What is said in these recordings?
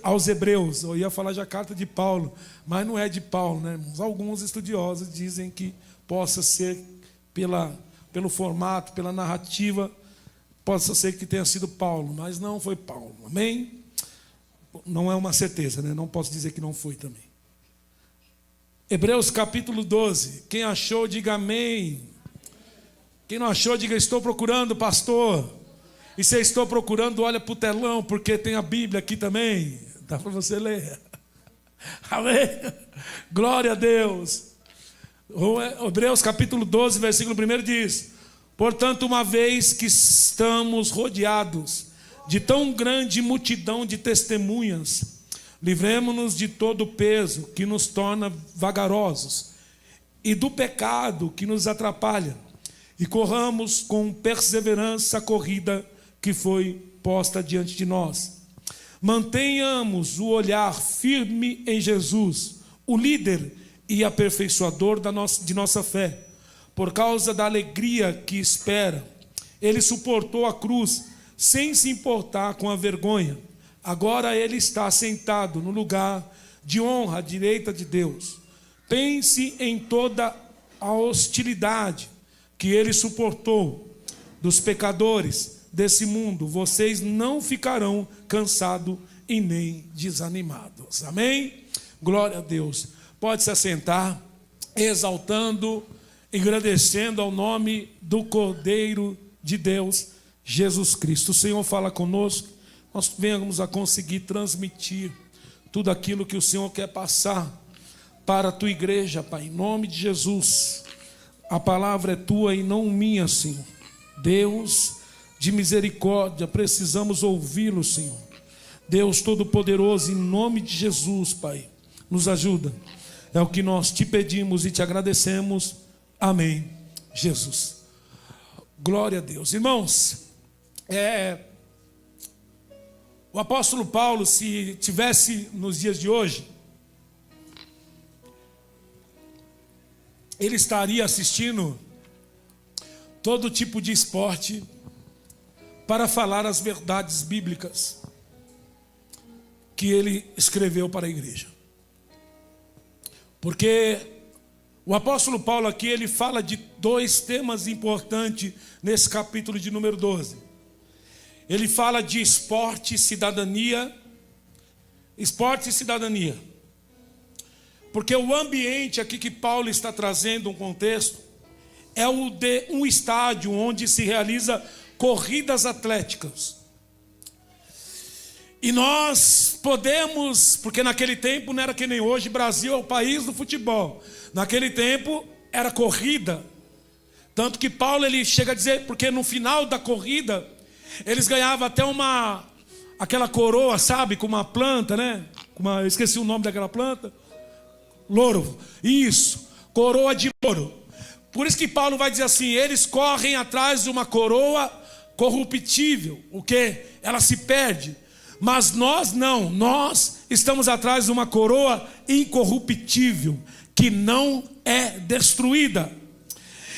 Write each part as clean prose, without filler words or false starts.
aos Hebreus. Eu ia falar já carta de Paulo, mas não é de Paulo, né, irmãos? Alguns estudiosos dizem que possa ser pelo formato, pela narrativa, possa ser que tenha sido Paulo, mas não foi Paulo, amém? Não é uma certeza, né? Não posso dizer que não foi também. Hebreus capítulo 12, quem achou, diga amém. Quem não achou, diga estou procurando, pastor. E se estou procurando, olha para o telão, porque tem a Bíblia aqui também, dá para você ler. Amém? Glória a Deus. Hebreus capítulo 12, versículo 1 diz: portanto, uma vez que estamos rodeados de tão grande multidão de testemunhas, livremo-nos de todo o peso que nos torna vagarosos e do pecado que nos atrapalha, e corramos com perseverança a corrida que foi posta diante de nós. Mantenhamos o olhar firme em Jesus, o líder e aperfeiçoador de nossa fé. Por causa da alegria que espera, ele suportou a cruz sem se importar com a vergonha. Agora ele está sentado no lugar de honra à direita de Deus. Pense em toda a hostilidade que ele suportou dos pecadores desse mundo. Vocês não ficarão cansados e nem desanimados. Amém? Glória a Deus. Pode se assentar, exaltando, agradecendo ao nome do Cordeiro de Deus, Jesus Cristo. O Senhor fala conosco, nós venhamos a conseguir transmitir tudo aquilo que o Senhor quer passar para a tua igreja, Pai, em nome de Jesus. A palavra é tua e não minha, Senhor. Deus de misericórdia, precisamos ouvi-lo, Senhor. Deus Todo-Poderoso, em nome de Jesus, Pai, nos ajuda. É o que nós te pedimos e te agradecemos. Amém, Jesus. Glória a Deus. Irmãos, o apóstolo Paulo, se tivesse nos dias de hoje, ele estaria assistindo todo tipo de esporte para falar as verdades bíblicas que ele escreveu para a igreja. Porque o apóstolo Paulo aqui, ele fala de dois temas importantes nesse capítulo de número 12. Ele fala de esporte e cidadania. Esporte e cidadania. Porque o ambiente aqui que Paulo está trazendo um contexto é o de um estádio onde se realiza corridas atléticas. E nós podemos, porque naquele tempo não era que nem hoje, Brasil é o país do futebol. Naquele tempo era corrida. Tanto que Paulo ele chega a dizer, porque no final da corrida, eles ganhavam até aquela coroa, sabe, com uma planta, né? Eu esqueci o nome daquela planta. Louro, isso, coroa de louro. Por isso que Paulo vai dizer assim, eles correm atrás de uma coroa corruptível, o que? Ela se perde. Mas nós não, nós estamos atrás de uma coroa incorruptível, que não é destruída.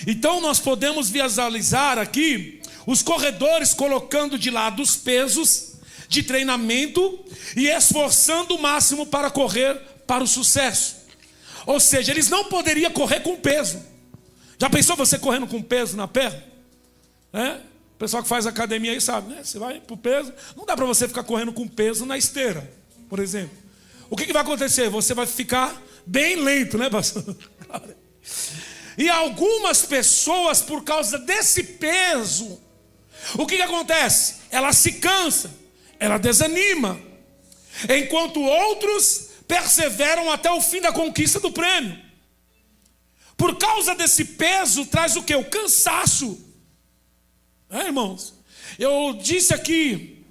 Então nós podemos visualizar aqui os corredores colocando de lado os pesos de treinamento e esforçando o máximo para correr para o sucesso. Ou seja, eles não poderiam correr com peso. Já pensou você correndo com peso na perna? O pessoal que faz academia aí sabe, né? Você vai pro peso, não dá para você ficar correndo com peso na esteira, por exemplo. O que vai acontecer? Você vai ficar bem lento, né, pastor? E algumas pessoas, por causa desse peso, o que acontece? Ela se cansa, ela desanima, enquanto outros perseveram até o fim da conquista do prêmio. Por causa desse peso, traz o quê? O cansaço. Irmãos, eu disse aqui,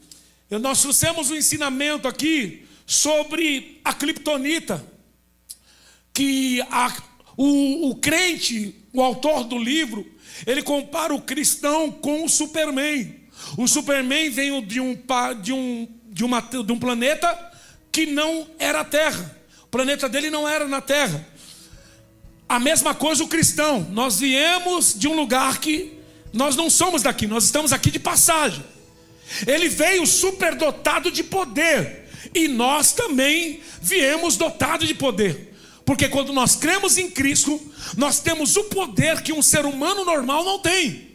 nós trouxemos um ensinamento aqui sobre a criptonita, que o crente, o autor do livro, ele compara o cristão com o Superman. O Superman veio de um planeta que não era a Terra. O planeta dele não era na Terra. A mesma coisa o cristão. Nós viemos de um lugar que nós não somos daqui, nós estamos aqui de passagem. Ele veio superdotado de poder, e nós também viemos dotados de poder. Porque quando nós cremos em Cristo, nós temos o poder que um ser humano normal não tem.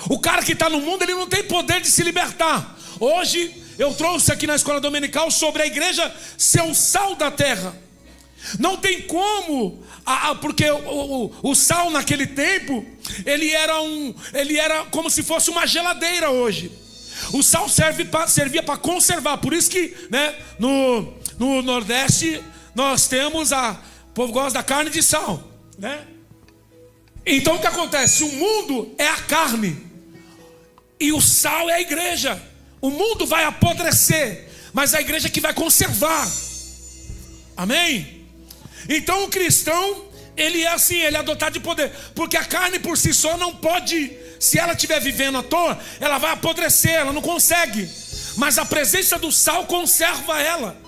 O cara que está no mundo, ele não tem poder de se libertar. Hoje eu trouxe aqui na escola dominical sobre a igreja ser o sal da terra. Não tem como, porque o sal naquele tempo, ele era como se fosse uma geladeira hoje. O sal servia para conservar. Por isso que, né, no Nordeste nós temos o povo gosta da carne de sal, né? Então o que acontece? O mundo é a carne e o sal é a igreja. O mundo vai apodrecer, mas a igreja que vai conservar. Amém? Então o cristão, ele é assim, ele é dotado de poder. Porque a carne por si só não pode, se ela estiver vivendo à toa, ela vai apodrecer, ela não consegue. Mas a presença do sal conserva ela.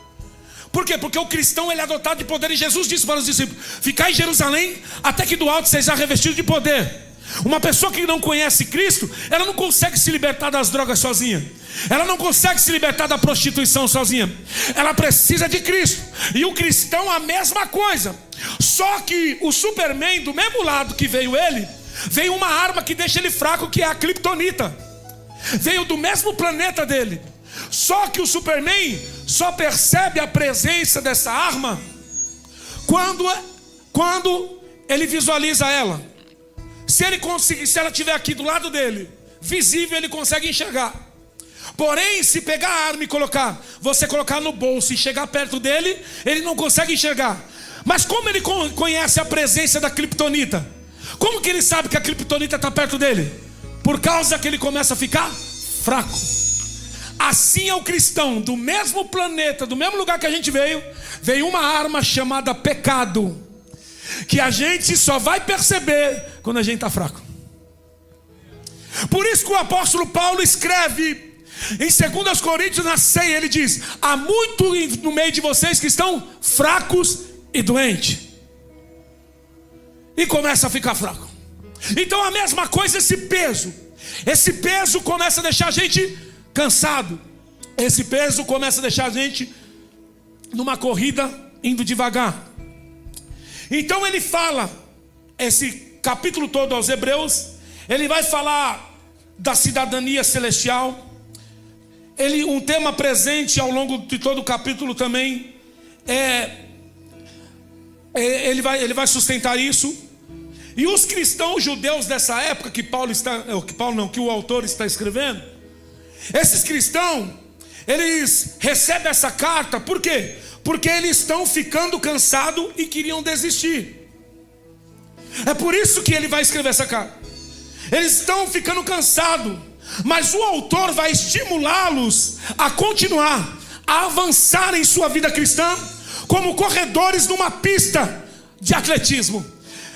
Por quê? Porque o cristão, ele é dotado de poder. E Jesus disse para os discípulos: ficai em Jerusalém até que do alto seja revestido de poder. Uma pessoa que não conhece Cristo, ela não consegue se libertar das drogas sozinha. Ela não consegue se libertar da prostituição sozinha. Ela precisa de Cristo. E o cristão a mesma coisa. Só que o Superman, do mesmo lado que veio ele, veio uma arma que deixa ele fraco, que é a Kryptonita. Veio do mesmo planeta dele. Só que o Superman só percebe a presença dessa arma quando ele visualiza ela. Se ela estiver aqui do lado dele, visível, ele consegue enxergar. Porém, se pegar a arma e você colocar no bolso e chegar perto dele, ele não consegue enxergar. Mas como ele conhece a presença da Kryptonita? Como que ele sabe que a Kryptonita está perto dele? Por causa que ele começa a ficar fraco. Assim é o cristão, do mesmo planeta, do mesmo lugar que a gente veio uma arma chamada pecado, que a gente só vai perceber quando a gente está fraco. Por isso que o apóstolo Paulo escreve em 2 Coríntios, na 6, ele diz: há muito no meio de vocês que estão fracos e doentes. E começa a ficar fraco. Então a mesma coisa, esse peso começa a deixar a gente cansado. Esse peso começa a deixar a gente numa corrida indo devagar. Então ele fala, esse capítulo todo aos Hebreus, ele vai falar da cidadania celestial. Um tema presente ao longo de todo o capítulo também ele vai sustentar isso. E os cristãos judeus dessa época que o autor está escrevendo, esses cristãos, eles recebem essa carta, por quê? Porque eles estão ficando cansados e queriam desistir. É por isso que ele vai escrever essa carta. Eles estão ficando cansados, mas o autor vai estimulá-los a continuar, a avançar em sua vida cristã, como corredores numa pista de atletismo.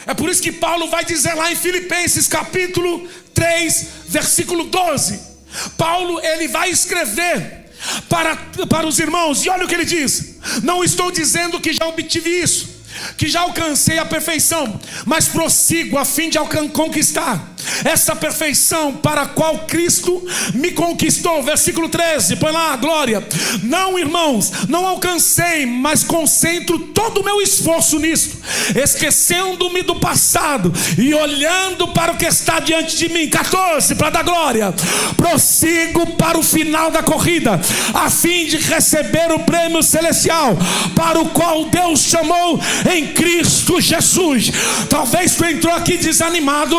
É por isso que Paulo vai dizer lá em Filipenses capítulo 3, versículo 12. Paulo, ele vai escrever para os irmãos, e olha o que ele diz: não estou dizendo que já obtive isso, que já alcancei a perfeição, mas prossigo a fim de conquistar essa perfeição para a qual Cristo me conquistou. Versículo 13, põe lá, glória. Não, irmãos, não alcancei, mas concentro todo o meu esforço nisto, esquecendo-me do passado e olhando para o que está diante de mim. 14, para dar glória. Prossigo para o final da corrida, a fim de receber o prêmio celestial, para o qual Deus chamou em Cristo Jesus. Talvez tu entrou aqui desanimado,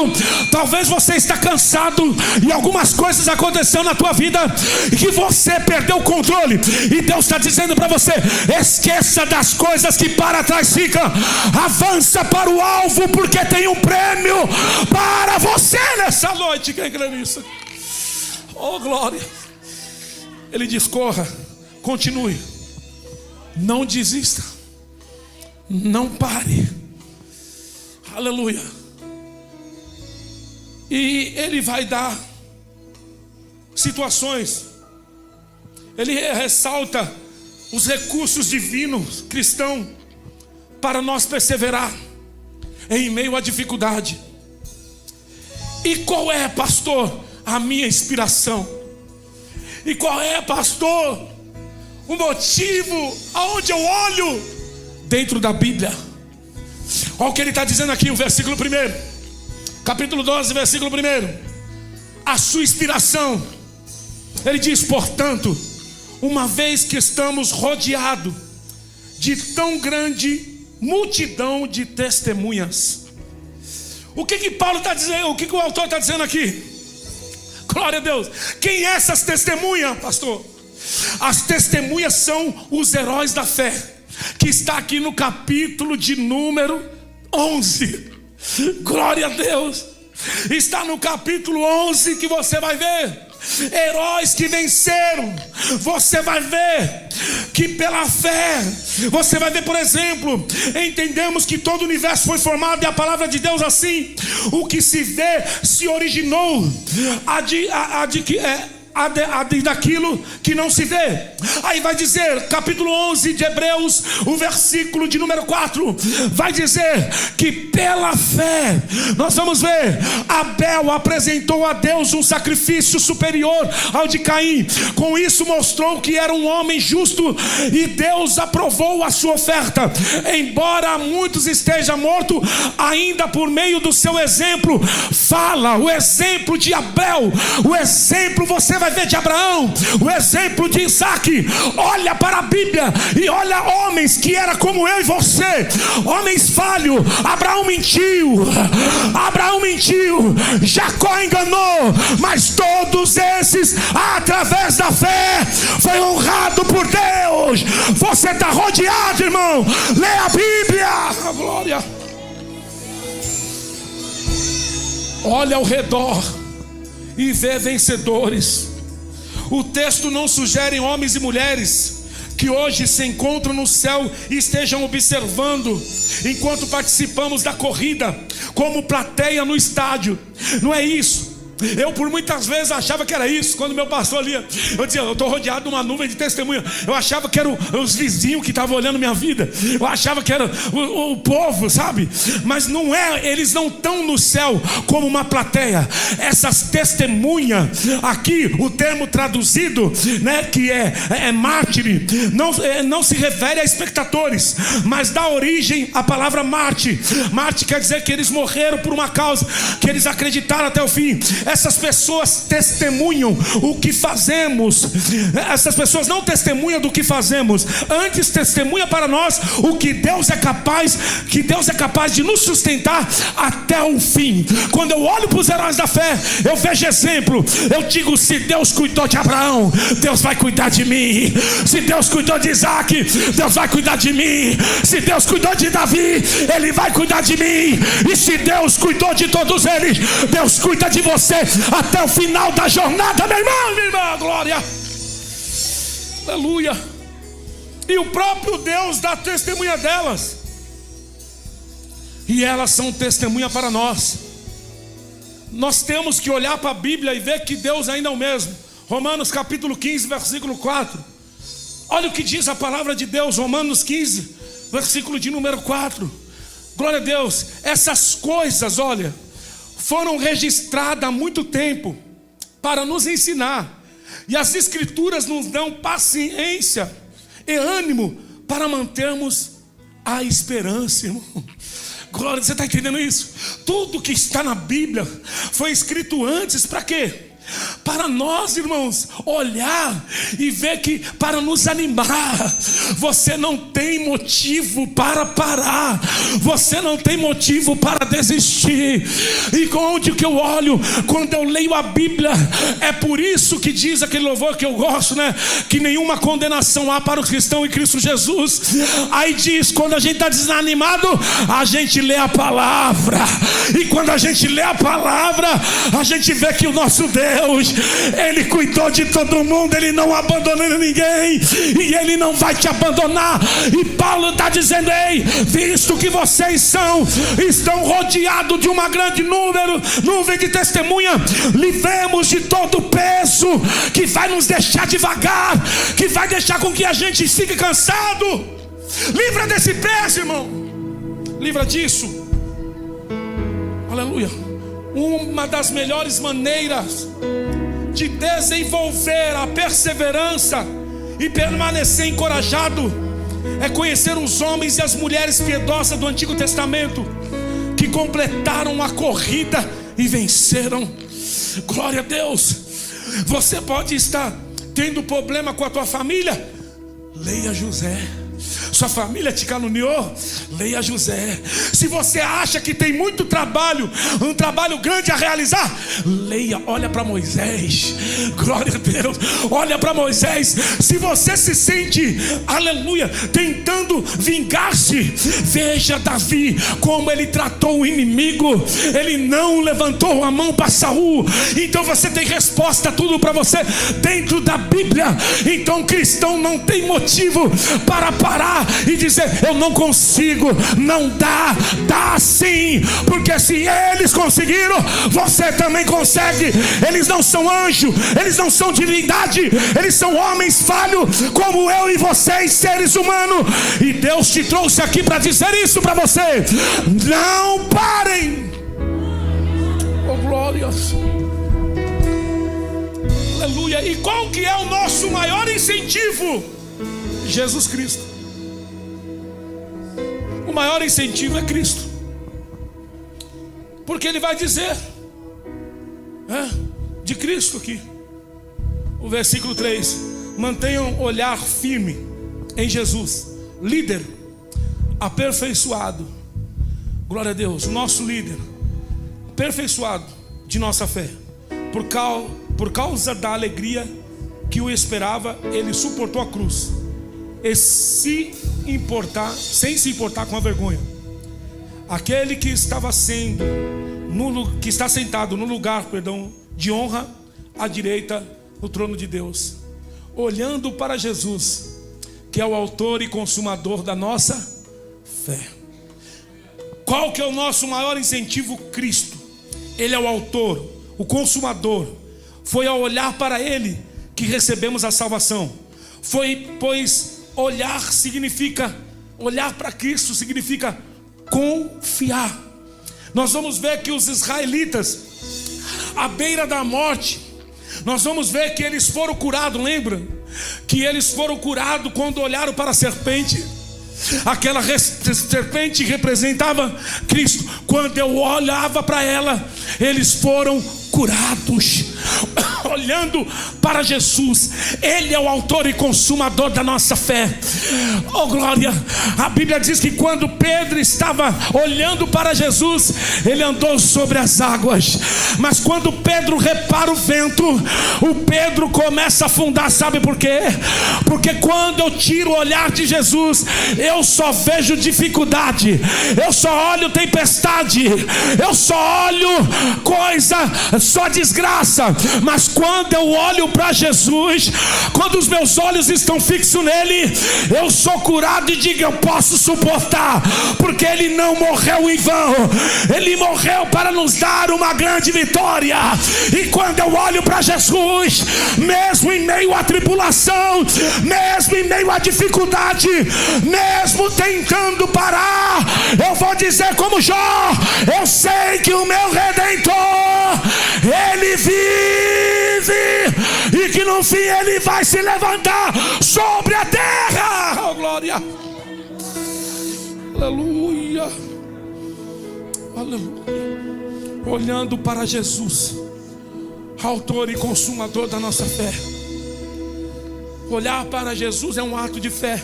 talvez você está cansado e algumas coisas aconteceram na tua vida e que você perdeu o controle, e Deus está dizendo para você: esqueça das coisas que para trás ficam, avança para o alvo, porque tem um prêmio para você nessa noite. Quem crê nisso? Oh glória. Ele diz: corra, continue, não desista, não pare. Aleluia. E ele vai dar situações. Ele ressalta os recursos divinos cristãos para nós perseverar em meio à dificuldade. E qual é, pastor, a minha inspiração? E qual é, pastor, o motivo? Aonde eu olho? Dentro da Bíblia. Olha o que ele está dizendo aqui, o versículo 1, capítulo 12, versículo 1. A sua inspiração. Ele diz: portanto, uma vez que estamos rodeados de tão grande multidão de testemunhas. O que Paulo está dizendo? O que o autor está dizendo aqui? Glória a Deus. Quem é essas testemunhas, pastor? As testemunhas são os heróis da fé, que está aqui no capítulo de número 11. Glória a Deus. Está no capítulo 11 que você vai ver heróis que venceram. Você vai ver que pela fé, você vai ver, por exemplo, entendemos que todo o universo foi formado, e a palavra de Deus assim: o que se vê se originou daquilo que não se vê. Aí vai dizer, capítulo 11 de Hebreus, o versículo de número 4, vai dizer que pela fé, nós vamos ver, Abel apresentou a Deus um sacrifício superior ao de Caim. Com isso mostrou que era um homem justo, e Deus aprovou a sua oferta. Embora muitos estejam mortos, ainda por meio do seu exemplo fala. O exemplo de Abel, o exemplo você vai ver de Abraão, o exemplo de Isaac. Olha para a Bíblia e olha homens que era como eu e você, homens falhos. Abraão mentiu, Jacó enganou, mas todos esses, através da fé, foi honrado por Deus. Você está rodeado, irmão. Lê a Bíblia. A glória. Olha ao redor e vê vencedores. O texto não sugere homens e mulheres que hoje se encontram no céu e estejam observando enquanto participamos da corrida, como plateia no estádio. Não é isso. Eu por muitas vezes achava que era isso. Quando meu pastor ali, eu dizia: eu estou rodeado de uma nuvem de testemunha. Eu achava que eram os vizinhos que estavam olhando minha vida. Eu achava que era o povo, sabe? Mas não é, eles não estão no céu como uma plateia. Essas testemunhas, aqui o termo traduzido, né, que é mártir, não se refere a espectadores, mas dá origem à palavra mártir. Mártir quer dizer que eles morreram por uma causa, que eles acreditaram até o fim. Essas pessoas testemunham o que fazemos. Essas pessoas não testemunham do que fazemos, antes testemunha para nós o que Deus é capaz, que Deus é capaz de nos sustentar até o fim. Quando eu olho para os heróis da fé, eu vejo exemplo. Eu digo: se Deus cuidou de Abraão, Deus vai cuidar de mim. Se Deus cuidou de Isaac, Deus vai cuidar de mim. Se Deus cuidou de Davi, Ele vai cuidar de mim. E se Deus cuidou de todos eles, Deus cuida de você até o final da jornada, meu irmão, minha irmã. Glória, aleluia. E o próprio Deus dá testemunha delas, e elas são testemunha para nós. Nós temos que olhar para a Bíblia e ver que Deus ainda é o mesmo. Romanos capítulo 15, versículo 4. Olha o que diz a palavra de Deus, Romanos 15, versículo de número 4. Glória a Deus. Essas coisas, olha, foram registradas há muito tempo para nos ensinar, e as escrituras nos dão paciência e ânimo para mantermos a esperança, irmão. Glória, você está entendendo isso? Tudo que está na Bíblia foi escrito antes para quê? Para nós, irmãos, olhar e ver que, para nos animar. Você não tem motivo para parar, você não tem motivo para desistir. E onde que eu olho quando eu leio a Bíblia? É por isso que diz aquele louvor que eu gosto, né? Que nenhuma condenação há para o cristão em Cristo Jesus. Aí diz, quando a gente está desanimado, a gente lê a palavra, e quando a gente lê a palavra, a gente vê que o nosso Deus, Ele cuidou de todo mundo, Ele não abandonou ninguém, e Ele não vai te abandonar. E Paulo está dizendo: ei, visto que vocês estão rodeados de uma grande nuvem de testemunha, livremos de todo o peso que vai nos deixar devagar, que vai deixar com que a gente fique cansado. Livra desse peso, irmão, livra disso. Aleluia. Uma das melhores maneiras de desenvolver a perseverança e permanecer encorajado é conhecer os homens e as mulheres piedosas do Antigo Testamento que completaram a corrida e venceram. Glória a Deus. Você pode estar tendo problema com a tua família? Leia José. Sua família te caluniou? Leia José. Se você acha que tem muito trabalho, um trabalho grande a realizar, leia, olha para Moisés. Glória a Deus, olha para Moisés. Se você se sente, aleluia, tentando vingar-se, veja Davi, como ele tratou o inimigo. Ele não levantou a mão para Saul. Então você tem resposta tudo para você dentro da Bíblia. Então cristão não tem motivo para parar e dizer: eu não consigo. Não dá, dá sim, porque se eles conseguiram, você também consegue. Eles não são anjo, eles não são divindade, eles são homens falhos como eu e vocês, seres humanos. E Deus te trouxe aqui para dizer isso para você: não parem. Oh glórias, aleluia. E qual que é o nosso maior incentivo? Jesus Cristo. O maior incentivo é Cristo, porque Ele vai dizer de Cristo aqui, o versículo 3: mantenham olhar firme em Jesus, líder aperfeiçoado. Glória a Deus, nosso líder aperfeiçoado de nossa fé. Por causa da alegria que o esperava, Ele suportou a cruz, e sem se importar com a vergonha. Aquele que está sentado no lugar, de honra à direita do trono de Deus, olhando para Jesus, que é o autor e consumador da nossa fé. Qual que é o nosso maior incentivo? Cristo. Ele é o autor, o consumador. Foi ao olhar para Ele que recebemos a salvação. Pois olhar para Cristo significa confiar. Nós vamos ver que os israelitas, à beira da morte, nós vamos ver que eles foram curados. Lembra? Que eles foram curados quando olharam para a serpente. Aquela serpente representava Cristo. Quando eu olhava para ela, eles foram curados. Olhando para Jesus, Ele é o autor e consumador da nossa fé. Oh glória. A Bíblia diz que quando Pedro estava olhando para Jesus, ele andou sobre as águas. Mas quando Pedro repara o vento, o Pedro começa a afundar. Sabe por quê? Porque quando eu tiro o olhar de Jesus, eu só vejo dificuldade, eu só olho tempestade, eu só olho coisa, só desgraça. Mas quando eu olho para Jesus, quando os meus olhos estão fixos nele, eu sou curado e digo: eu posso suportar, porque Ele não morreu em vão. Ele morreu para nos dar uma grande vitória. E quando eu olho para Jesus, mesmo em meio à tribulação, mesmo em meio à dificuldade, mesmo tentando parar, eu vou dizer como Jó: eu sei que o meu Redentor, Ele vive, e que no fim Ele vai se levantar sobre a terra. Oh glória, aleluia, aleluia. Olhando para Jesus, autor e consumador da nossa fé. Olhar para Jesus é um ato de fé.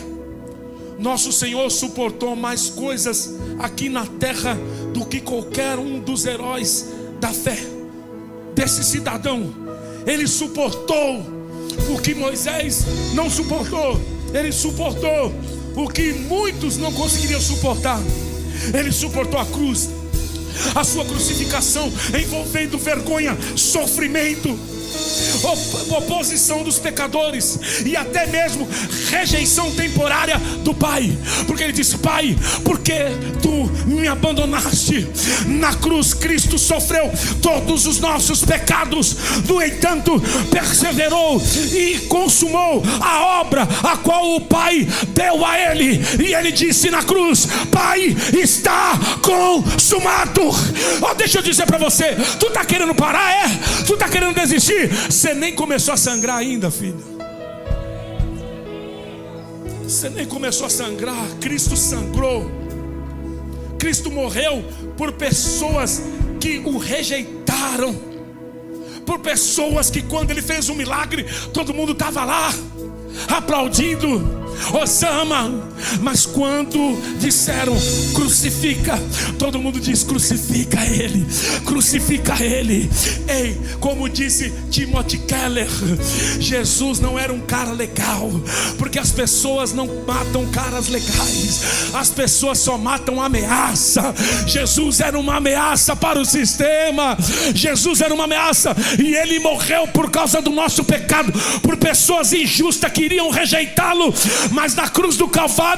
Nosso Senhor suportou mais coisas aqui na terra do que qualquer um dos heróis da fé. Desse cidadão, Ele suportou o que Moisés não suportou. Ele suportou o que muitos não conseguiriam suportar. Ele suportou a cruz, a sua crucificação, envolvendo vergonha, sofrimento, oposição dos pecadores e até mesmo rejeição temporária do Pai. Porque Ele disse: Pai, por que Tu me abandonaste? Na cruz Cristo sofreu todos os nossos pecados, no entanto perseverou e consumou a obra a qual o Pai deu a Ele. E Ele disse na cruz: Pai, está consumado. Oh, deixa eu dizer para você: tu está querendo parar? Tu está querendo desistir? Ei, você nem começou a sangrar ainda, filho. Você nem começou a sangrar. Cristo sangrou. Cristo morreu por pessoas que o rejeitaram, por pessoas que quando ele fez um milagre, todo mundo estava lá aplaudindo, Osama. Mas quando disseram crucifica, todo mundo diz crucifica ele, crucifica ele. Ei, como disse Timothy Keller, Jesus não era um cara legal, porque as pessoas não matam caras legais, as pessoas só matam ameaça. Jesus era uma ameaça para o sistema, Jesus era uma ameaça, e ele morreu por causa do nosso pecado, por pessoas injustas que iriam rejeitá-lo. Mas na cruz do Calvário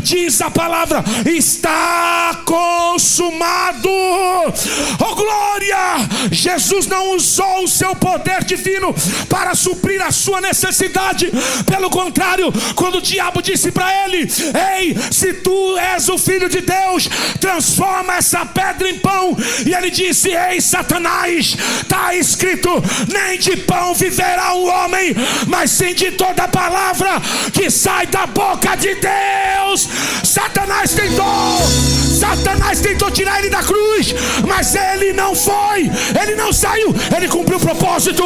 diz a palavra: está consumado. Oh glória! Jesus não usou o seu poder divino para suprir a sua necessidade. Pelo contrário, quando o diabo disse para ele: ei, se tu és o filho de Deus, transforma essa pedra em pão. E ele disse: ei, Satanás, está escrito, nem de pão viverá o homem, mas sim de toda palavra que sai da boca de Deus. Satanás tentou tirar ele da cruz, mas ele não foi, ele não saiu, ele cumpriu o propósito,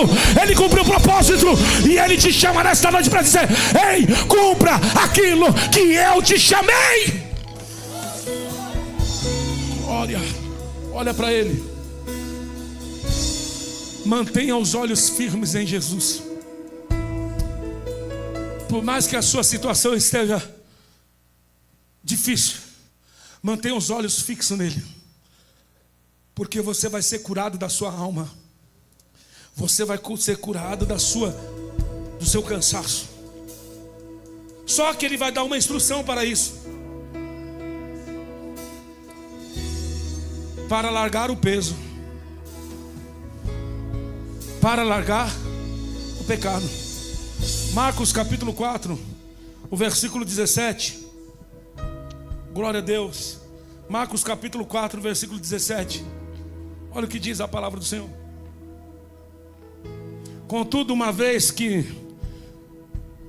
e ele te chama nesta noite para dizer: ei, cumpra aquilo que eu te chamei. Olha para ele, mantenha os olhos firmes em Jesus. Por mais que a sua situação esteja difícil, mantenha os olhos fixos nele, porque você vai ser curado da sua alma, você vai ser curado do seu cansaço. Só que ele vai dar uma instrução para isso: para largar o peso, para largar o pecado. Marcos capítulo 4, o versículo 17. Glória a Deus. Marcos capítulo 4, versículo 17. Olha o que diz a palavra do Senhor. Contudo, uma vez que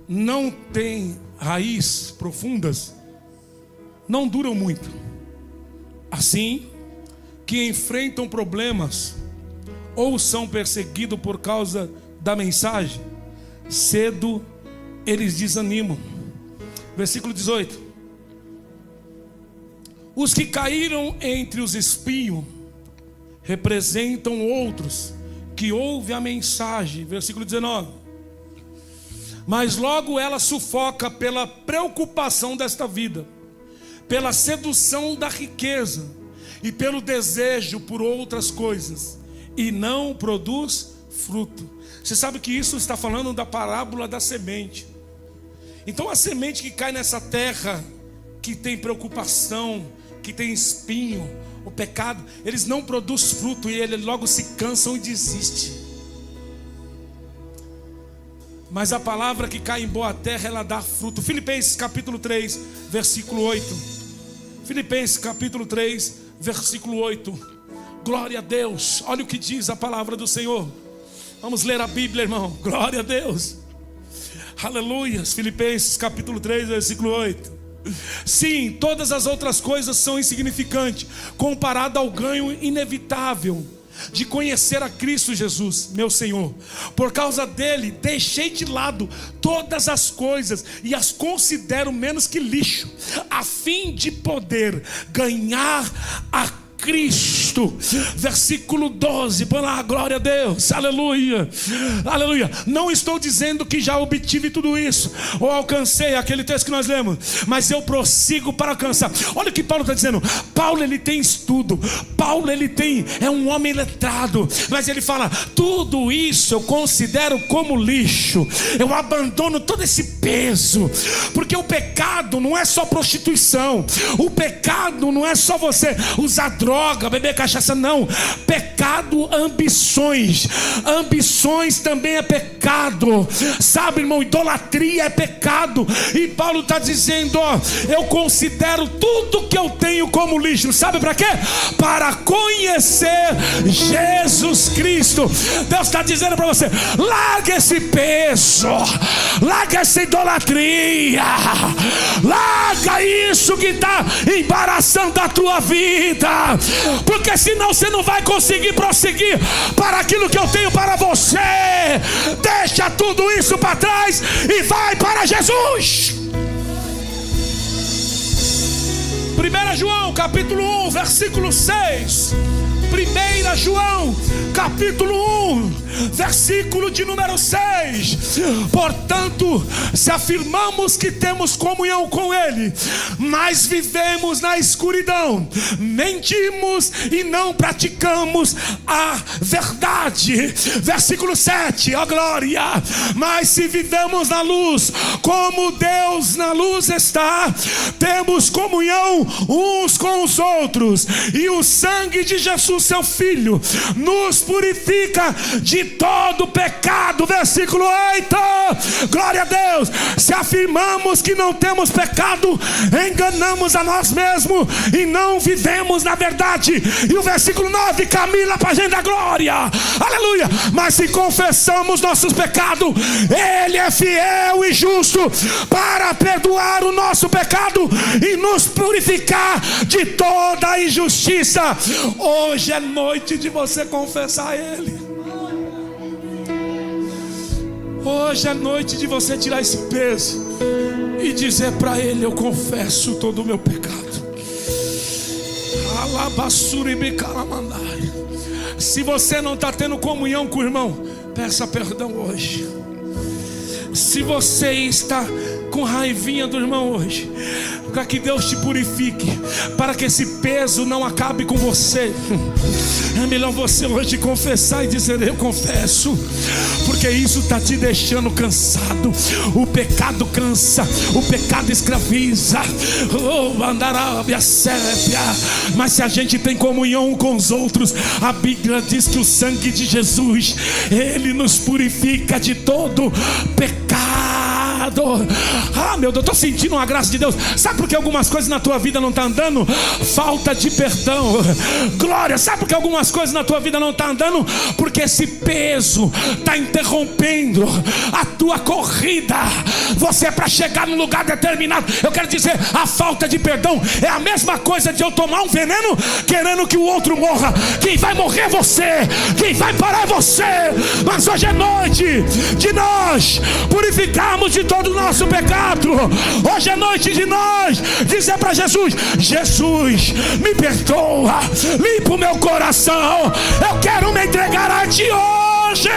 não tem raízes profundas, não duram muito. Assim, que enfrentam problemas ou são perseguidos por causa da mensagem, cedo eles desanimam. Versículo 18. Os que caíram entre os espinhos representam outros que ouvem a mensagem. Versículo 19. Mas logo ela sufoca pela preocupação desta vida, pela sedução da riqueza e pelo desejo por outras coisas, e não produz fruto. Você sabe que isso está falando da parábola da semente. Então a semente que cai nessa terra, que tem preocupação, que tem espinho, o pecado, eles não produzem fruto, e eles logo se cansam e desistem. Mas a palavra que cai em boa terra, ela dá fruto. Filipenses capítulo 3, versículo 8. Filipenses capítulo 3, versículo 8. Glória a Deus. Olha o que diz a palavra do Senhor. Vamos ler a Bíblia, irmão. Glória a Deus. Aleluia. Filipenses capítulo 3, versículo 8. Sim, todas as outras coisas são insignificantes comparado ao ganho inevitável de conhecer a Cristo Jesus, meu Senhor. Por causa dele, deixei de lado todas as coisas e as considero menos que lixo, a fim de poder ganhar a Cristo. Versículo 12. Põe lá, glória a Deus, aleluia, aleluia. Não estou dizendo que já obtive tudo isso, ou alcancei aquele texto que nós lemos, mas eu prossigo para alcançar. Olha o que Paulo está dizendo. Paulo, ele tem estudo, Paulo, é um homem letrado, mas ele fala: tudo isso eu considero como lixo, eu abandono todo esse peso, porque o pecado não é só prostituição, o pecado não é só você usar droga, droga, beber cachaça, não. Pecado, ambições. Ambições também é pecado. Sabe, irmão, idolatria é pecado. E Paulo está dizendo, ó, eu considero tudo que eu tenho como lixo. Sabe para quê? Para conhecer Jesus Cristo. Deus está dizendo para você, larga esse peso, larga essa idolatria, larga isso que está embaraçando a tua vida, porque senão você não vai conseguir prosseguir para aquilo que eu tenho para você. Deixa tudo isso para trás e vai para Jesus. 1 João capítulo 1 versículo 6. 1 João capítulo 1 versículo de número 6. Portanto, se afirmamos que temos comunhão com Ele, mas vivemos na escuridão, mentimos e não praticamos a verdade. Versículo 7, ó glória. Mas se vivemos na luz, como Deus na luz está, temos comunhão uns com os outros, e o sangue de Jesus, seu Filho, nos purifica de todo pecado. Versículo 8, glória a Deus. Se afirmamos que não temos pecado, enganamos a nós mesmos e não vivemos na verdade. E o versículo 9, Camila, para a gente da glória, aleluia. Mas se confessamos nossos pecados, Ele é fiel e justo para perdoar o nosso pecado e nos purificar de toda a injustiça. Hoje é noite de você confessar a Ele. Hoje é noite de você tirar esse peso e dizer para Ele, eu confesso todo o meu pecado. Se você não está tendo comunhão com o irmão, peça perdão hoje. Se você está com raivinha do irmão hoje, para que Deus te purifique, para que esse peso não acabe com você, é melhor você hoje confessar e dizer, eu confesso, porque isso está te deixando cansado. O pecado cansa, o pecado escraviza, mas se a gente tem comunhão com os outros, a Bíblia diz que o sangue de Jesus, Ele nos purifica de todo pecado. Ah, meu Deus, estou sentindo uma graça de Deus. Sabe por que algumas coisas na tua vida não estão andando? Falta de perdão. Glória. Sabe por que algumas coisas na tua vida não estão andando? Porque esse peso está interrompendo a tua corrida. Você é para chegar num lugar determinado. Eu quero dizer, a falta de perdão é a mesma coisa de eu tomar um veneno querendo que o outro morra. Quem vai morrer é você, quem vai parar é você. Mas hoje é noite de nós purificarmos de todo o nosso pecado. Hoje é noite de nós dizer para Jesus, Jesus, me perdoa, limpa o meu coração, eu quero me entregar a Ti hoje.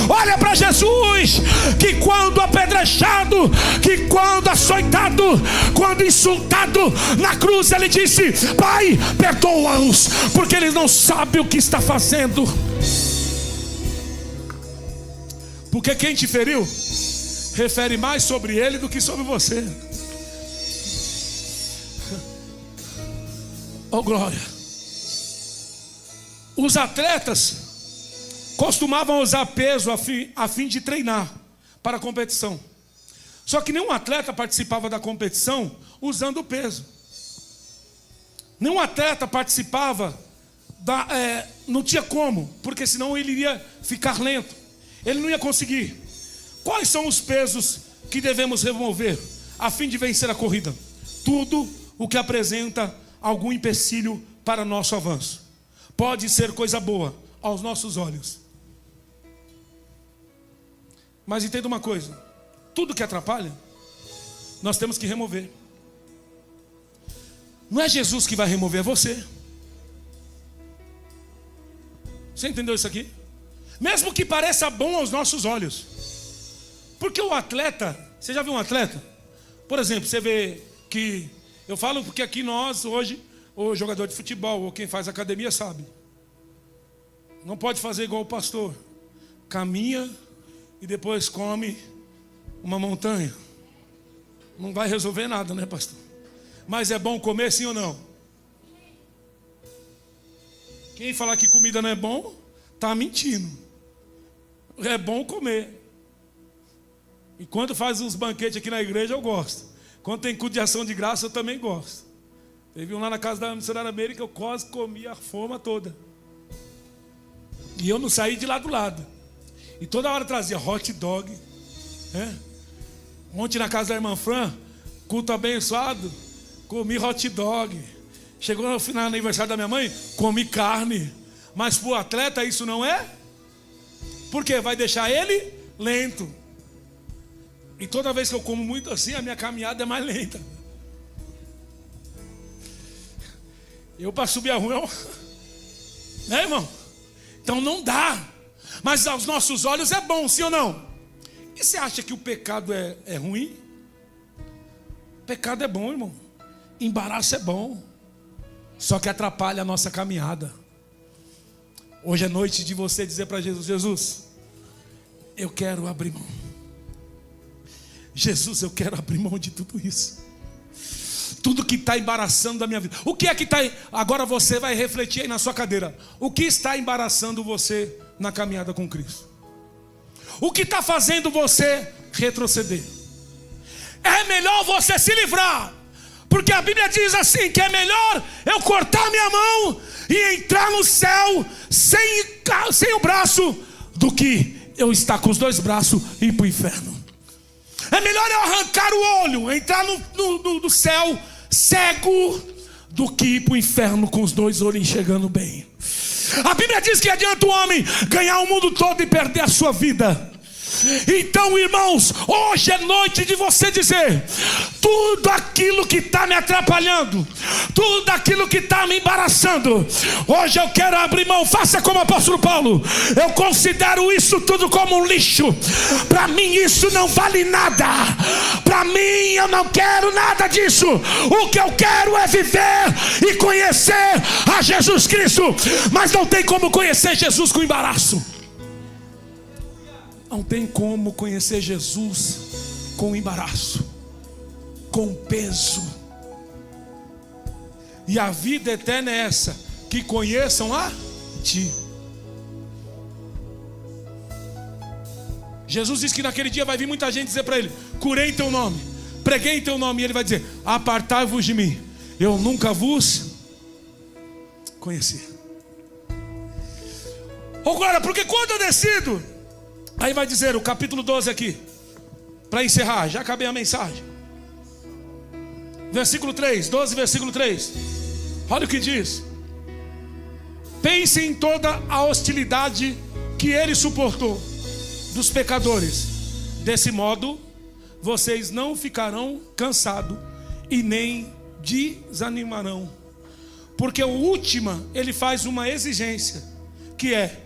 Olha para Jesus, que quando apedrejado, que quando açoitado, quando insultado na cruz, Ele disse, Pai, perdoa-os, porque eles não sabem o que está fazendo. Porque quem te feriu refere mais sobre ele do que sobre você. Oh glória. Os atletas costumavam usar peso a fim de treinar para a competição. Só que nenhum atleta participava da competição usando o peso. Nenhum atleta participava não tinha como, porque senão ele iria ficar lento. Ele não ia conseguir. Quais são os pesos que devemos remover a fim de vencer a corrida? Tudo o que apresenta algum empecilho para nosso avanço. Pode ser coisa boa aos nossos olhos, mas entenda uma coisa, tudo que atrapalha, nós temos que remover. Não é Jesus que vai remover, é você. Você entendeu isso aqui? Mesmo que pareça bom aos nossos olhos. Porque o atleta, você já viu um atleta? Por exemplo, você vê que, eu falo porque aqui nós hoje, o jogador de futebol ou quem faz academia sabe, não pode fazer igual o pastor, caminha e depois come uma montanha. Não vai resolver nada, né, pastor? Mas é bom comer, sim ou não? Quem falar que comida não é bom, está mentindo. É bom comer. E quando faz uns banquetes aqui na igreja, eu gosto. Quando tem culto de ação de graça, eu também gosto. Teve um lá na casa da missionária Meire que eu quase comi a fome toda. E eu não saí de lá do lado. E toda hora trazia hot dog. Ontem na casa da irmã Fran, culto abençoado, comi hot dog. Chegou no final do aniversário da minha mãe, comi carne. Mas para o atleta isso não é? Porque vai deixar ele lento. E toda vez que eu como muito assim, a minha caminhada é mais lenta. Eu para subir a rua, né, irmão? Então não dá. Mas aos nossos olhos é bom, sim ou não? E você acha que o pecado é ruim? Pecado é bom, irmão. Embaraço é bom. Só que atrapalha a nossa caminhada. Hoje é noite de você dizer para Jesus: Jesus, eu quero abrir mão. Jesus, eu quero abrir mão de tudo isso. Tudo que está embaraçando a minha vida. O que é que está... Agora você vai refletir aí na sua cadeira. O que está embaraçando você na caminhada com Cristo? O que está fazendo você retroceder? É melhor você se livrar. Porque a Bíblia diz assim, que é melhor eu cortar minha mão e entrar no céu sem o braço, do que eu estar com os dois braços e ir para o inferno. É melhor eu arrancar o olho, entrar no céu cego, do que ir para o inferno com os dois olhos enxergando bem. A Bíblia diz que adianta o homem ganhar o mundo todo e perder a sua vida. Então, irmãos, hoje é noite de você dizer: tudo aquilo que está me atrapalhando, tudo aquilo que está me embaraçando, hoje eu quero abrir mão. Faça como o apóstolo Paulo: eu considero isso tudo como um lixo. Para mim isso não vale nada. Para mim eu não quero nada disso. O que eu quero é viver e conhecer a Jesus Cristo. Mas não tem como conhecer Jesus com embaraço. Não tem como conhecer Jesus com embaraço, com peso. E a vida eterna é essa: que conheçam a Ti. Jesus disse que naquele dia vai vir muita gente dizer para Ele: curei em Teu nome, preguei em Teu nome. E Ele vai dizer: apartai-vos de mim, eu nunca vos conheci. Agora, porque quando eu decido... Aí vai dizer o capítulo 12 aqui, para encerrar, já acabei a mensagem. Versículo 3, 12, versículo 3. Olha o que diz: pense em toda a hostilidade que Ele suportou dos pecadores. Desse modo, vocês não ficarão cansados e nem desanimarão. Porque o último, Ele faz uma exigência, que é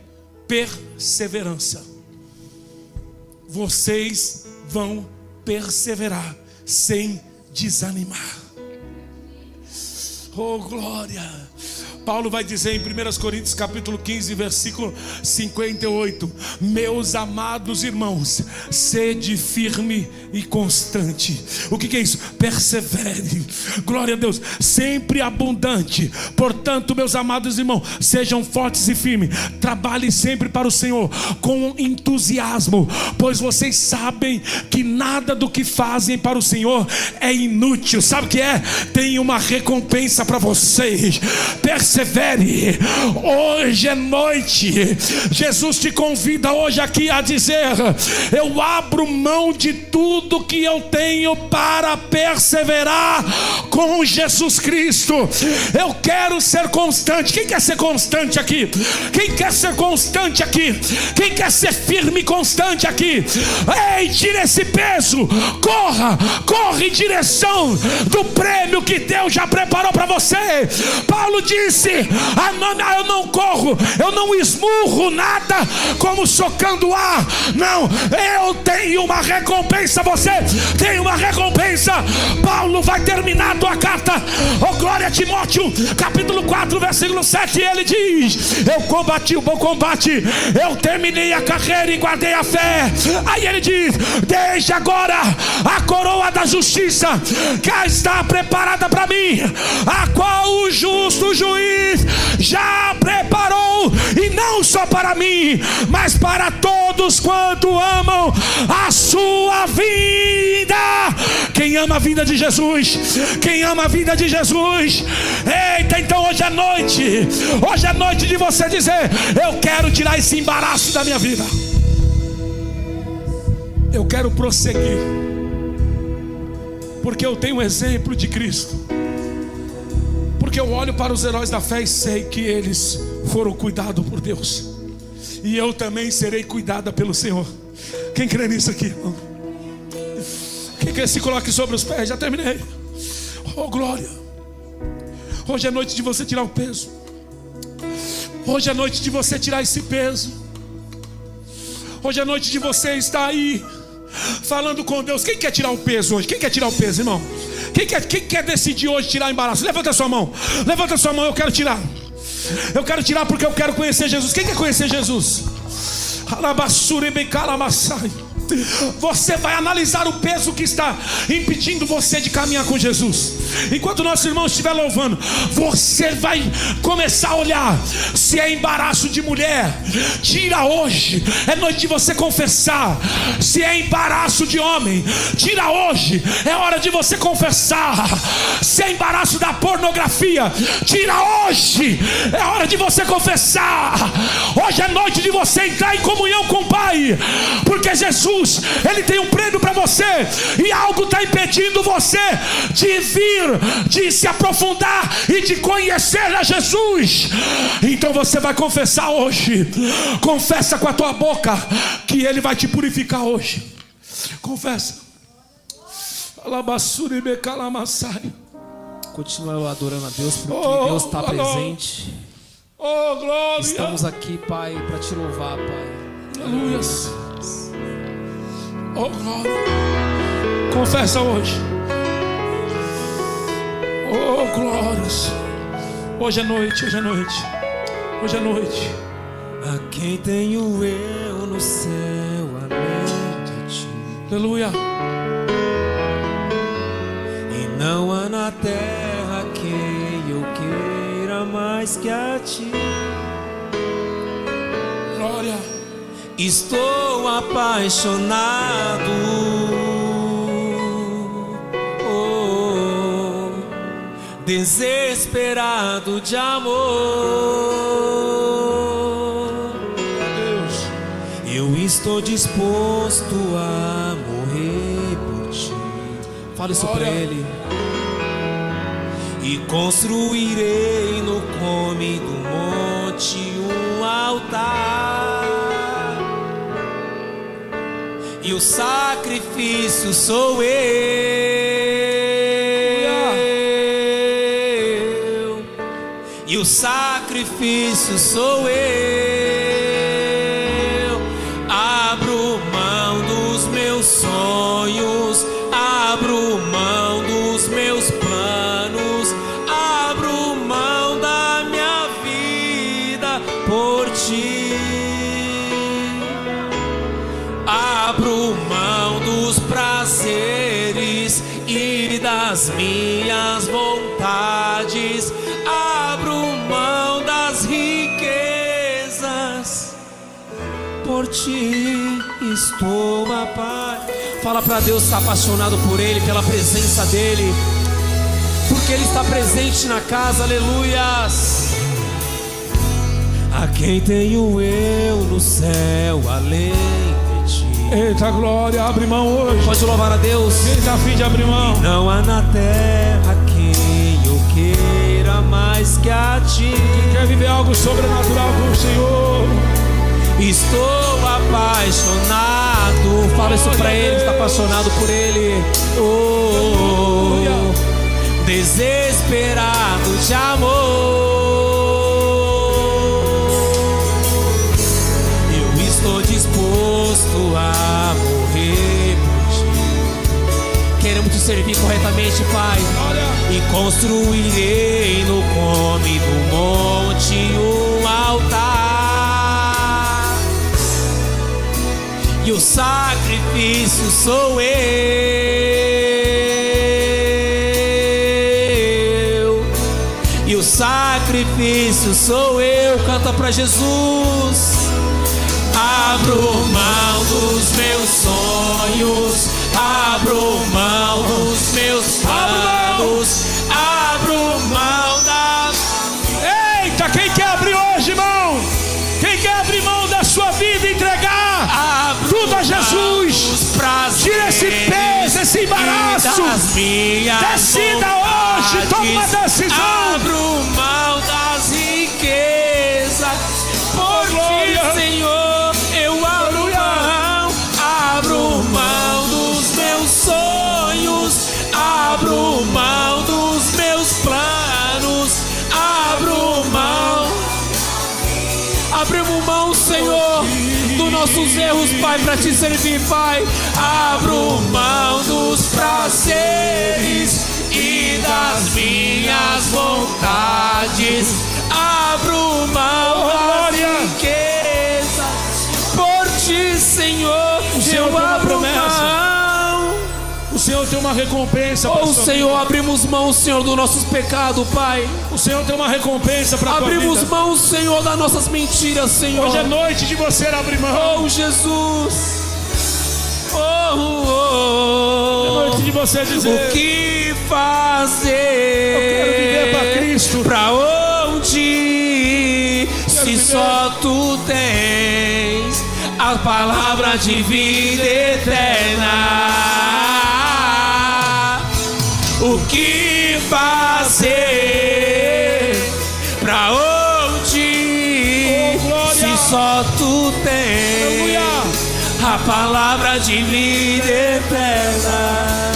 perseverança. Vocês vão perseverar sem desanimar. Oh, glória! Paulo vai dizer em 1 Coríntios capítulo 15, versículo 58: meus amados irmãos, sede firme e constante. O que é isso? Persevere. Glória a Deus. Sempre abundante. Portanto, meus amados irmãos, sejam fortes e firmes. Trabalhem sempre para o Senhor com entusiasmo, pois vocês sabem que nada do que fazem para o Senhor é inútil. Sabe o que é? Tem uma recompensa para vocês. Persevere. Hoje é noite. Jesus te convida hoje aqui a dizer: eu abro mão de tudo que eu tenho para perseverar com Jesus Cristo. Eu quero ser constante. Quem quer ser constante aqui? Quem quer ser constante aqui? Quem quer ser firme e constante aqui? Ei, tira esse peso. Corre em direção do prêmio que Deus já preparou para você. Paulo disse: disse: eu não corro, eu não esmurro nada como socando o ar. Não, eu tenho uma recompensa. Você tem uma recompensa. Paulo vai terminar a tua carta, glória a Timóteo, capítulo 4, versículo 7. Ele diz: eu combati o bom combate, eu terminei a carreira e guardei a fé. Aí ele diz: desde agora a coroa da justiça que está preparada para mim, a qual o justo juiz já preparou, e não só para mim, mas para todos quanto amam a sua vida. Quem ama a vida de Jesus, quem ama a vida de Jesus, eita, então hoje é noite de você dizer: eu quero tirar esse embaraço da minha vida, eu quero prosseguir, porque eu tenho um exemplo de Cristo, porque eu olho para os heróis da fé e sei que eles foram cuidados por Deus, e eu também serei cuidada pelo Senhor. Quem crê nisso aqui, irmão? Quem quer se coloque sobre os pés? Já terminei. Oh, glória. Hoje é noite de você tirar o peso. Hoje é noite de você tirar esse peso. Hoje é noite de você estar aí falando com Deus. Quem quer tirar o peso hoje? Quem quer tirar o peso, irmão? Quem quer decidir hoje tirar o embaraço? Levanta a sua mão. Levanta a sua mão. Eu quero tirar. Eu quero tirar porque eu quero conhecer Jesus. Quem quer conhecer Jesus? Você vai analisar o peso que está impedindo você de caminhar com Jesus. Enquanto nosso irmão estiver louvando, você vai começar a olhar. Se é embaraço de mulher, tira hoje. É noite de você confessar. Se é embaraço de homem, tira hoje. É hora de você confessar. Se é embaraço da pornografia, tira hoje. É hora de você confessar. Hoje é noite de você entrar em comunhão com o Pai, porque Jesus, Ele tem um prêmio para você, e algo está impedindo você de vir, de se aprofundar e de conhecer a Jesus. Então você vai confessar hoje. Confessa com a tua boca que Ele vai te purificar hoje. Confessa. Continua adorando a Deus, porque Deus está presente. Oh, glória. Estamos aqui, Pai, para te louvar, Pai. Aleluia. Oh, glória. Confessa hoje. Oh, glórias. Hoje é noite, hoje é noite. Hoje é noite. A quem tenho eu no céu além de ti? Aleluia. E não há na terra quem eu queira mais que a ti. Glória. Estou apaixonado, desesperado de amor. Deus, eu estou disposto a morrer por ti. Fale isso para Ele. E construirei no cume do monte um altar, e o sacrifício sou eu. E o sacrifício sou eu. Abro mão dos meus sonhos, abro mão dos meus planos, abro mão da minha vida por ti. Abro mão dos prazeres e das minhas vontades, abro mão das riquezas, por ti estou a paz. Fala para Deus, está apaixonado por Ele, pela presença dEle, porque Ele está presente na casa. Aleluias. A quem tenho eu no céu além de ti? Eita, glória. Abre mão hoje. Pode louvar a Deus. Quem está a fim de abrir mão? E não há na terra quem eu queira mais que a ti. Quem quer viver algo sobrenatural com o Senhor? Estou apaixonado. Fala isso pra Ele, está apaixonado por Ele. Desesperado de amor. servir corretamente, Pai. E construirei no cume do monte um altar, e o sacrifício sou eu, e o sacrifício sou eu. Canta pra Jesus. Abro mão dos meus sonhos, abro mão dos meus planos, abro mão da... Eita, quem quer abrir hoje, irmão? Quem quer abrir mão da sua vida e entregar tudo a Jesus? Tira esse peso, esse embaraço. Decida hoje, toma uma decisão. Abro mão das riquezas por ti, Senhor. Eu abro mão, abro mão dos meus sonhos, abro mão dos meus planos, abro mão. Abrimos mão, Senhor, dos nossos erros, Pai, para te servir, Pai. Abro mão dos prazeres e das minhas vontades, abro mão das riquezas por ti, Senhor. Eu abro mão. O Senhor tem uma recompensa para Oh, Senhor, abrimos mão, Senhor, dos nossos pecados, Pai. O Senhor tem uma recompensa para a tua vida. Abrimos mão, Senhor, das nossas mentiras, Senhor. Hoje é noite de você abrir mão. Oh, Jesus. Oh, É noite de você dizer: o que fazer? Eu quero viver para Cristo. Pra onde ir, se só tu tens a palavra de vida eterna? O que fazer? Pra onde ir, se só tu tens a palavra de vida eterna?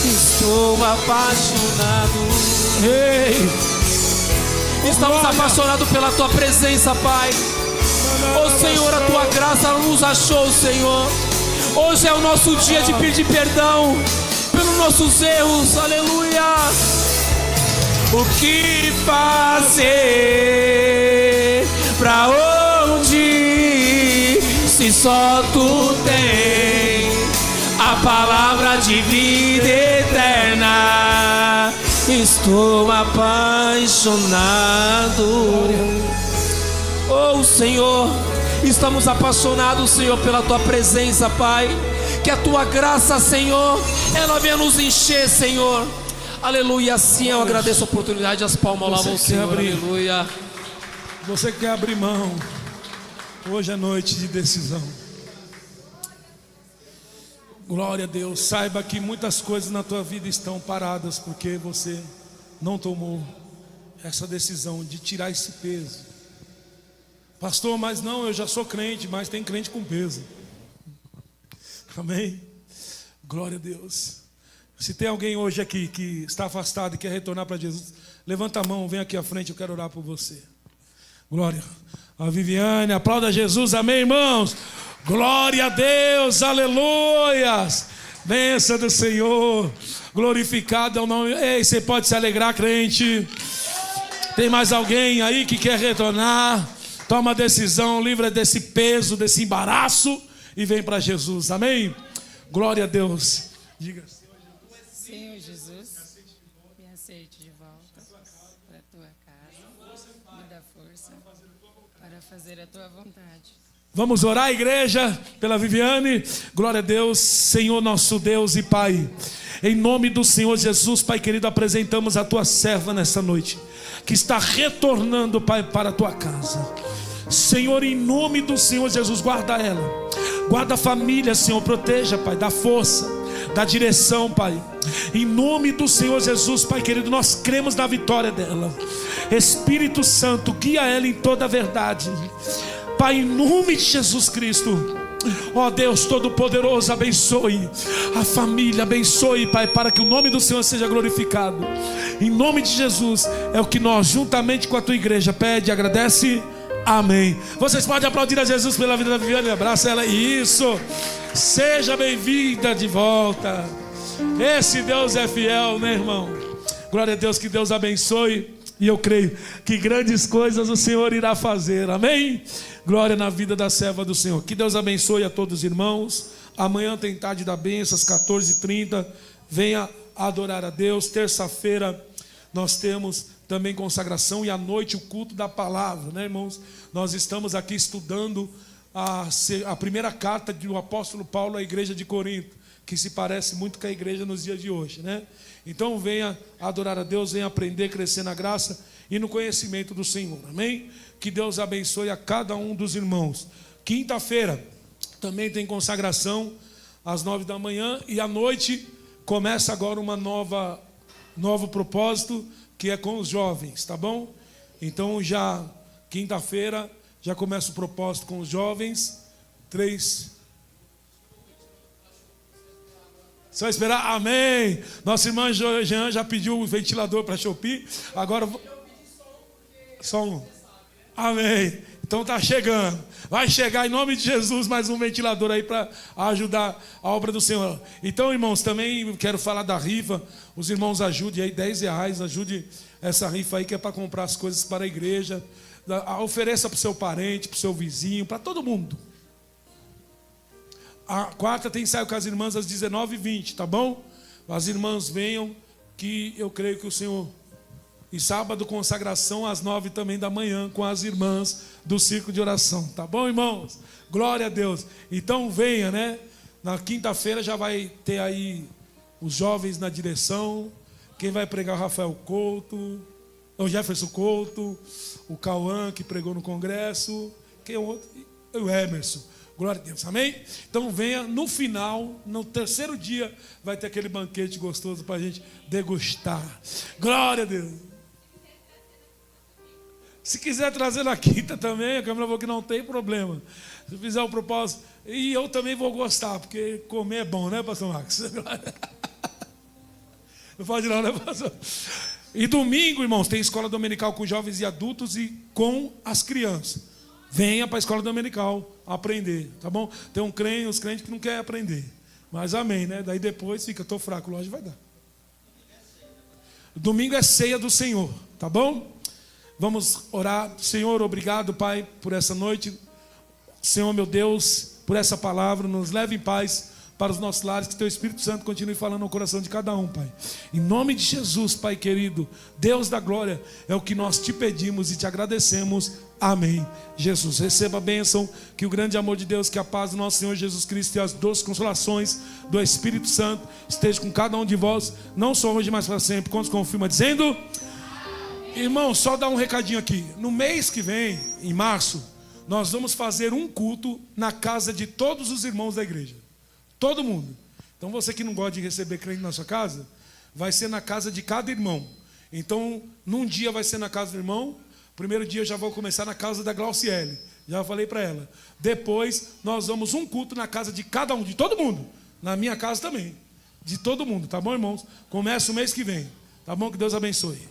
Estou apaixonado. Ei, estamos apaixonados pela tua presença, Pai. Oh, Senhor, a tua graça nos achou, Senhor. Hoje é o nosso dia de pedir perdão pelos nossos erros. Aleluia. O que fazer? Pra onde ir, se só tu tens a palavra de vida eterna? Estou apaixonado. Oh, Senhor, estamos apaixonados, Senhor, pela tua presença, Pai. Que a tua graça, Senhor, ela venha nos encher, Senhor. Aleluia. Assim eu agradeço a oportunidade. As palmas lá vão, Senhor. Aleluia. Você quer abrir mão? Hoje é noite de decisão. Glória a Deus. Saiba que muitas coisas na tua vida estão paradas porque você não tomou essa decisão de tirar esse peso. Pastor, mas não, eu já sou crente, mas tem crente com peso. Amém? Glória a Deus. Se tem alguém hoje aqui que está afastado e quer retornar para Jesus, levanta a mão, vem aqui à frente, eu quero orar por você. Glória. A Viviane, aplauda Jesus, amém, irmãos? Glória a Deus, aleluias. Bênção do Senhor. Glorificado é o nome. Ei, você pode se alegrar, crente. Tem mais alguém aí que quer retornar? Toma a decisão, livra desse peso, desse embaraço e vem para Jesus, amém? Glória a Deus. Diga. Senhor Jesus, me aceite de volta para a tua casa, me dá força para fazer a tua vontade. Vamos orar, igreja, pela Viviane. Glória a Deus, Senhor nosso Deus e Pai. Em nome do Senhor Jesus, Pai querido, apresentamos a tua serva nessa noite, que está retornando, Pai, para a tua casa. Senhor, em nome do Senhor Jesus, guarda ela, guarda a família, Senhor, proteja, Pai, dá força, dá direção, Pai. Em nome do Senhor Jesus, Pai querido, nós cremos na vitória dela. Espírito Santo, guia ela em toda a verdade, Pai, em nome de Jesus Cristo. Ó Deus Todo-Poderoso, abençoe a família, abençoe, Pai, para que o nome do Senhor seja glorificado. Em nome de Jesus, é o que nós, juntamente com a tua igreja, pede e agradece. Amém. Vocês podem aplaudir a Jesus pela vida da Viviane. Abraça ela. Isso. Seja bem-vinda de volta. Esse Deus é fiel, né, irmão? Glória a Deus, que Deus abençoe. E eu creio que grandes coisas o Senhor irá fazer, amém? Glória na vida da serva do Senhor. Que Deus abençoe a todos os irmãos. Amanhã tem tarde da bênção, às 14h30. Venha adorar a Deus. Terça-feira nós temos também consagração e à noite o culto da palavra, né, irmãos? Nós estamos aqui estudando a primeira carta do apóstolo Paulo à igreja de Corinto, que se parece muito com a igreja nos dias de hoje, né? Então venha adorar a Deus, venha aprender, crescer na graça e no conhecimento do Senhor, amém? Que Deus abençoe a cada um dos irmãos. Quinta-feira também tem consagração às 9 da manhã e à noite começa agora uma novo propósito, que é com os jovens, tá bom? Então já quinta-feira já começa o propósito com os jovens. 3. Só esperar, amém. Nossa irmã Jean já pediu o ventilador para Shopee. Agora só um. Amém. Então está chegando. Vai chegar em nome de Jesus mais um ventilador aí para ajudar a obra do Senhor. Então, irmãos, também quero falar da rifa. Os irmãos ajudem aí, R$10. Ajude essa rifa aí que é para comprar as coisas para a igreja. Ofereça para o seu parente, para o seu vizinho, para todo mundo. A quarta tem ensaio com as irmãs às 19h20, tá bom? As irmãs venham, que eu creio que o Senhor... E sábado, consagração às 9 também da manhã, com as irmãs do círculo de oração, tá bom, irmãos? Glória a Deus. Então venha, né? Na quinta-feira já vai ter aí os jovens na direção. Quem vai pregar? O Rafael Couto, o Jefferson Couto, o Cauã, que pregou no congresso. Quem é o outro? O Emerson. Glória a Deus, amém? Então venha, no final, no terceiro dia, vai ter aquele banquete gostoso para a gente degustar. Glória a Deus. Se quiser trazer na quinta também, a Câmara falou que não tem problema. Se fizer o propósito, e eu também vou gostar, porque comer é bom, né, pastor Marcos? Não pode não, né, pastor? E domingo, irmãos, tem escola dominical com jovens e adultos e com as crianças. Venha para a escola dominical aprender, tá bom? Tem os crentes que não querem aprender. Mas amém, né? Daí depois fica, estou fraco, lógico, vai dar. Domingo é ceia do Senhor, tá bom? Vamos orar. Senhor, obrigado, Pai, por essa noite. Senhor, meu Deus, por essa palavra. Nos leve em paz para os nossos lares. Que Teu Espírito Santo continue falando no coração de cada um, Pai. Em nome de Jesus, Pai querido, Deus da glória, é o que nós te pedimos e te agradecemos. Amém. Jesus, receba a bênção, que o grande amor de Deus, que a paz do nosso Senhor Jesus Cristo e as doces consolações do Espírito Santo esteja com cada um de vós, não só hoje, mas para sempre. Quantos confirma dizendo... Irmão, só dar um recadinho aqui. No mês que vem, em março, nós vamos fazer um culto na casa de todos os irmãos da igreja. Todo mundo. Então você que não gosta de receber crente na sua casa, vai ser na casa de cada irmão. Então, num dia vai ser na casa do irmão. Primeiro dia eu já vou começar na casa da Glauciele. Já falei para ela. Depois nós vamos um culto na casa de cada um, de todo mundo. Na minha casa também. De todo mundo, tá bom, irmãos? Começa o mês que vem. Tá bom? Que Deus abençoe.